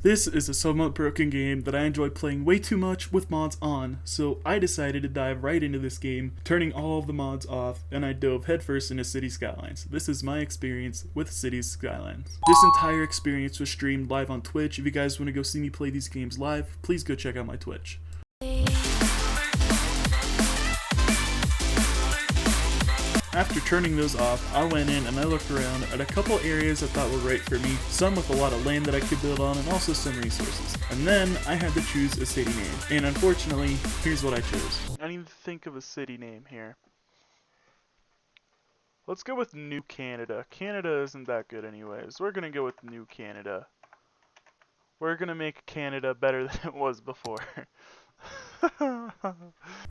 This is a somewhat broken game that I enjoy playing way too much with mods on, so I decided to dive right into this game, turning all of the mods off, and I dove headfirst into City Skylines. This is my experience with City Skylines. This entire experience was streamed live on Twitch. If you guys want to go see me play these games live, please go check out my Twitch. After turning those off, I went in and I looked around at a couple areas I thought were right for me, some with a lot of land that I could build on, and also some resources. And then I had to choose a city name, and unfortunately, here's what I chose. I need to think of a city name here. Let's go with New Canada. Canada isn't that good anyways. We're gonna go with New Canada. We're gonna make Canada better than it was before.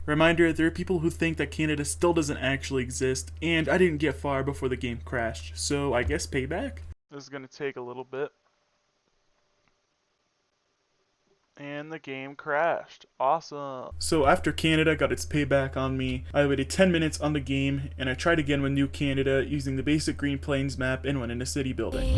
Reminder, there are people who think that Canada still doesn't actually exist, and I didn't get far before the game crashed, so I guess payback? This is gonna take a little bit. And the game crashed. Awesome. So after Canada got its payback on me, I waited 10 minutes on the game, and I tried again with New Canada using the basic Green Plains map and went into city building.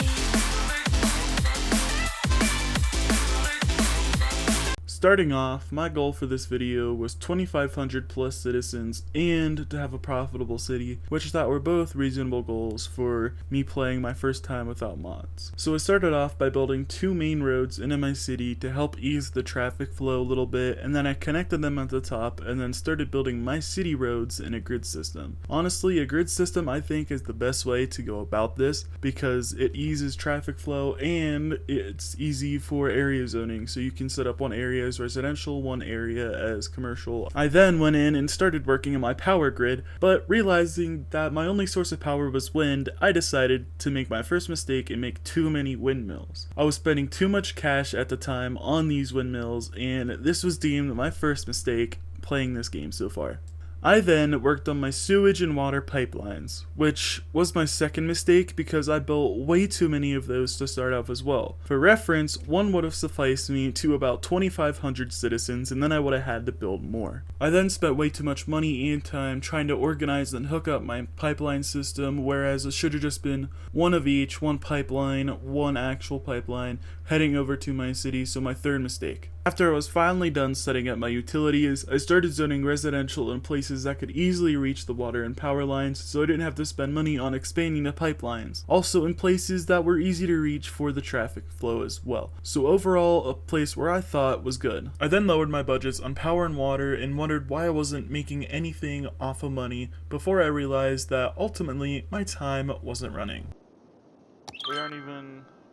Starting off, my goal for this video was 2,500 plus citizens and to have a profitable city, which I thought were both reasonable goals for me playing my first time without mods. So I started off by building 2 main roads into my city to help ease the traffic flow a little bit, and then I connected them at the top and then started building my city roads in a grid system. Honestly, a grid system I think is the best way to go about this because it eases traffic flow and it's easy for area zoning, so you can set up one area as residential, one area as commercial. I then went in and started working on my power grid, but realizing that my only source of power was wind, I decided to make my first mistake and make too many windmills. I was spending too much cash at the time on these windmills, and this was deemed my first mistake playing this game so far. I then worked on my sewage and water pipelines, which was my second mistake because I built way too many of those to start off as well. For reference, one would have sufficed me to about 2,500 citizens, and then I would have had to build more. I then spent way too much money and time trying to organize and hook up my pipeline system, whereas it should have just been one of each, one pipeline, one actual pipeline, heading over to my city, so my third mistake. After I was finally done setting up my utilities, I started zoning residential in places that could easily reach the water and power lines, so I didn't have to spend money on expanding the pipelines. Also in places that were easy to reach for the traffic flow as well. So overall, a place where I thought was good. I then lowered my budgets on power and water and wondered why I wasn't making anything off of money before I realized that ultimately my time wasn't running.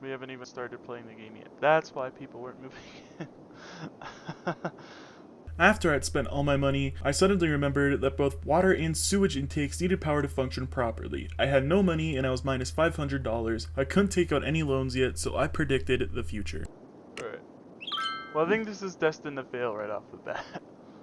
We haven't even started playing the game yet. That's why people weren't moving in. After I'd spent all my money, I suddenly remembered that both water and sewage intakes needed power to function properly. I had no money and I was minus $500. I couldn't take out any loans yet, so I predicted the future. Alright. Well, I think this is destined to fail right off the bat.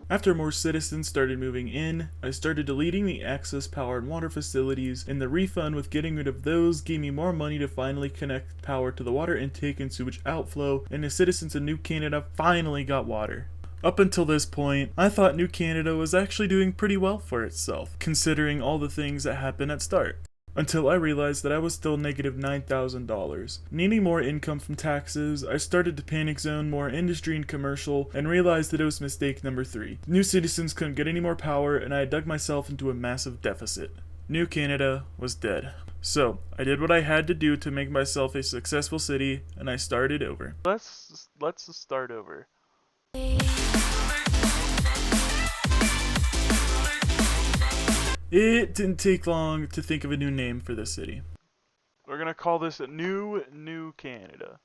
After more citizens started moving in, I started deleting the access power and water facilities, and the refund with getting rid of those gave me more money to finally connect power to the water intake and sewage outflow, and the citizens of New Canada finally got water. Up until this point, I thought New Canada was actually doing pretty well for itself, considering all the things that happened at start. Until I realized that I was still negative $9,000. Needing more income from taxes, I started to panic zone more industry and commercial, and realized that it was mistake number 3. New citizens couldn't get any more power, and I dug myself into a massive deficit. New Canada was dead. So, I did what I had to do to make myself a successful city, and I started over. Let's start over. It didn't take long to think of a new name for this city. We're gonna call this New Canada.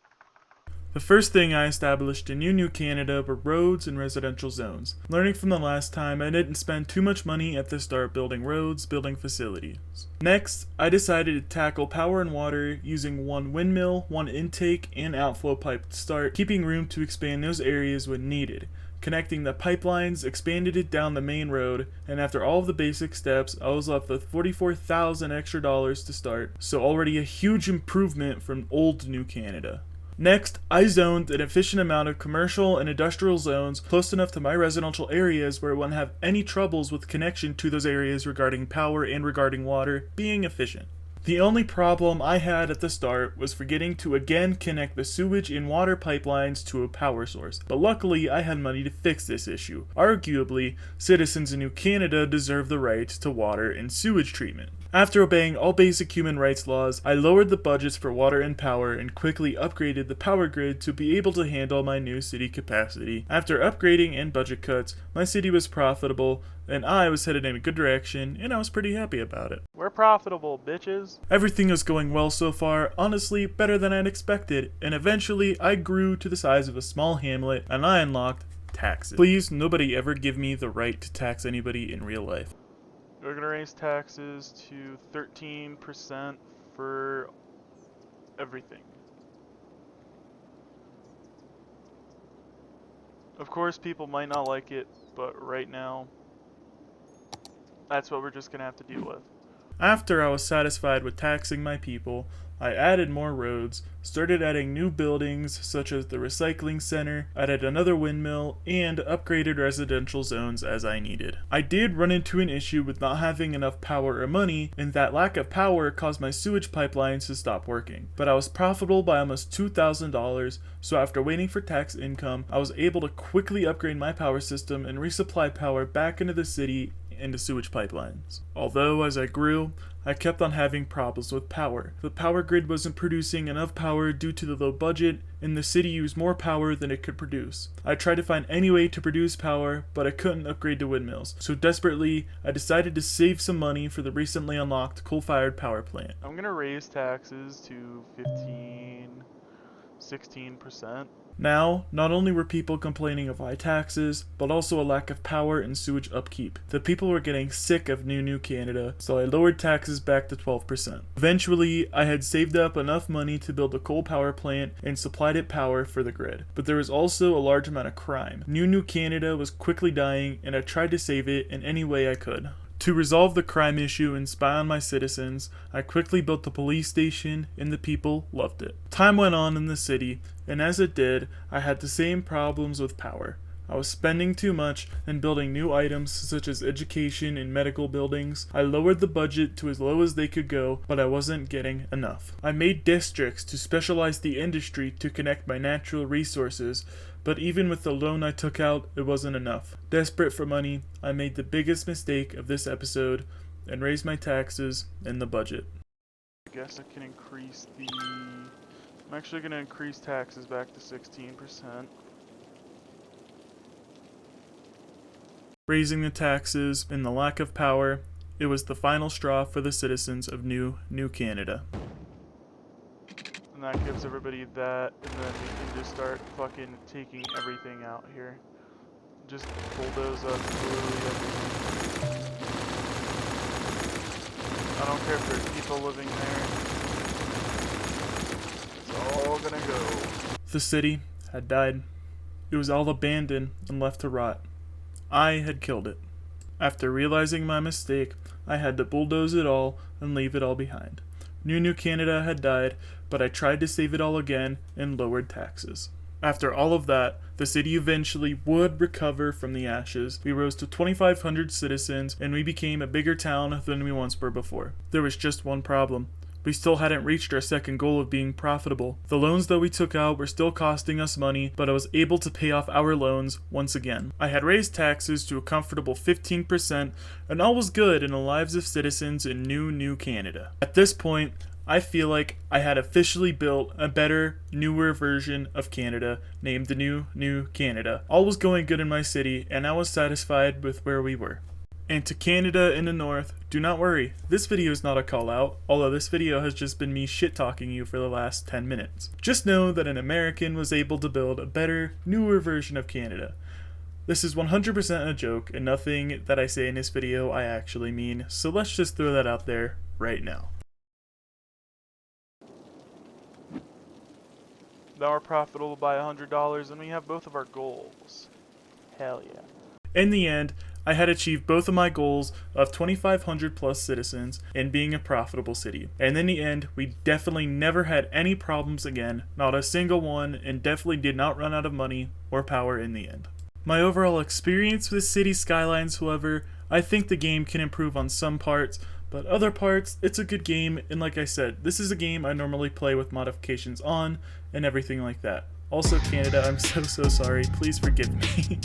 The first thing I established in New Canada were roads and residential zones. Learning from the last time, I didn't spend too much money at the start building roads, building facilities. Next, I decided to tackle power and water using one windmill, one intake, and outflow pipe to start, keeping room to expand those areas when needed. Connecting the pipelines, expanded it down the main road, and after all of the basic steps, I was left with $44,000 extra to start, so already a huge improvement from old New Canada. Next, I zoned an efficient amount of commercial and industrial zones close enough to my residential areas where I wouldn't have any troubles with connection to those areas regarding power and regarding water being efficient. The only problem I had at the start was forgetting to again connect the sewage and water pipelines to a power source, but luckily I had money to fix this issue. Arguably, citizens in New Canada deserve the right to water and sewage treatment. After obeying all basic human rights laws, I lowered the budgets for water and power and quickly upgraded the power grid to be able to handle my new city capacity. After upgrading and budget cuts, my city was profitable, and I was headed in a good direction, and I was pretty happy about it. We're profitable, bitches. Everything is going well so far, honestly better than I'd expected, and eventually I grew to the size of a small hamlet, and I unlocked taxes. Please, nobody ever give me the right to tax anybody in real life. We're gonna raise taxes to 13% for everything. Of course, people might not like it, but right now, that's what we're just gonna have to deal with. After I was satisfied with taxing my people, I added more roads, started adding new buildings such as the recycling center, added another windmill, and upgraded residential zones as I needed. I did run into an issue with not having enough power or money, and that lack of power caused my sewage pipelines to stop working. But I was profitable by almost $2,000, so after waiting for tax income, I was able to quickly upgrade my power system and resupply power back into the city and the sewage pipelines. Although, as I grew, I kept on having problems with power. The power grid wasn't producing enough power due to the low budget, and the city used more power than it could produce. I tried to find any way to produce power, but I couldn't upgrade to windmills. So desperately, I decided to save some money for the recently unlocked coal-fired power plant. I'm gonna raise taxes to 16%. Now, not only were people complaining of high taxes, but also a lack of power and sewage upkeep. The people were getting sick of New Canada, so I lowered taxes back to 12%. Eventually, I had saved up enough money to build a coal power plant and supplied it power for the grid. But there was also a large amount of crime. New Canada was quickly dying, and I tried to save it in any way I could. To resolve the crime issue and spy on my citizens, I quickly built the police station, and the people loved it. Time went on in the city, and as it did, I had the same problems with power. I was spending too much and building new items such as education and medical buildings. I lowered the budget to as low as they could go, but I wasn't getting enough. I made districts to specialize the industry to connect my natural resources, but even with the loan I took out, it wasn't enough. Desperate for money, I made the biggest mistake of this episode and raised my taxes and the budget. I guess I can increase the... I'm actually gonna increase taxes back to 16%. Raising the taxes and the lack of power, it was the final straw for the citizens of New Canada. And that gives everybody that, and then we can just start fucking taking everything out here. Just bulldoze up literally everything. I don't care if there's people living there. It's all gonna go. The city had died. It was all abandoned and left to rot. I had killed it. After realizing my mistake, I had to bulldoze it all and leave it all behind. New Canada had died, but I tried to save it all again and lowered taxes. After all of that, the city eventually would recover from the ashes. We rose to 2,500 citizens, and we became a bigger town than we once were before. There was just one problem. We still hadn't reached our second goal of being profitable. The loans that we took out were still costing us money, but I was able to pay off our loans once again. I had raised taxes to a comfortable 15%, and all was good in the lives of citizens in New Canada. At this point, I feel like I had officially built a better, newer version of Canada named the New Canada. All was going good in my city, and I was satisfied with where we were. And to Canada in the north, do not worry, this video is not a call out, although this video has just been me shit-talking you for the last 10 minutes. Just know that an American was able to build a better, newer version of Canada. This is 100% a joke, and nothing that I say in this video I actually mean, so let's just throw that out there right now. Now we're profitable by $100, and we have both of our goals. Hell yeah. In the end, I had achieved both of my goals of 2,500 plus citizens and being a profitable city. And in the end, we definitely never had any problems again, not a single one, and definitely did not run out of money or power in the end. My overall experience with City Skylines, however, I think the game can improve on some parts, But other parts, it's a good game, and like I said, this is a game I normally play with modifications on and everything like that. Also, Canada, I'm so sorry. Please forgive me.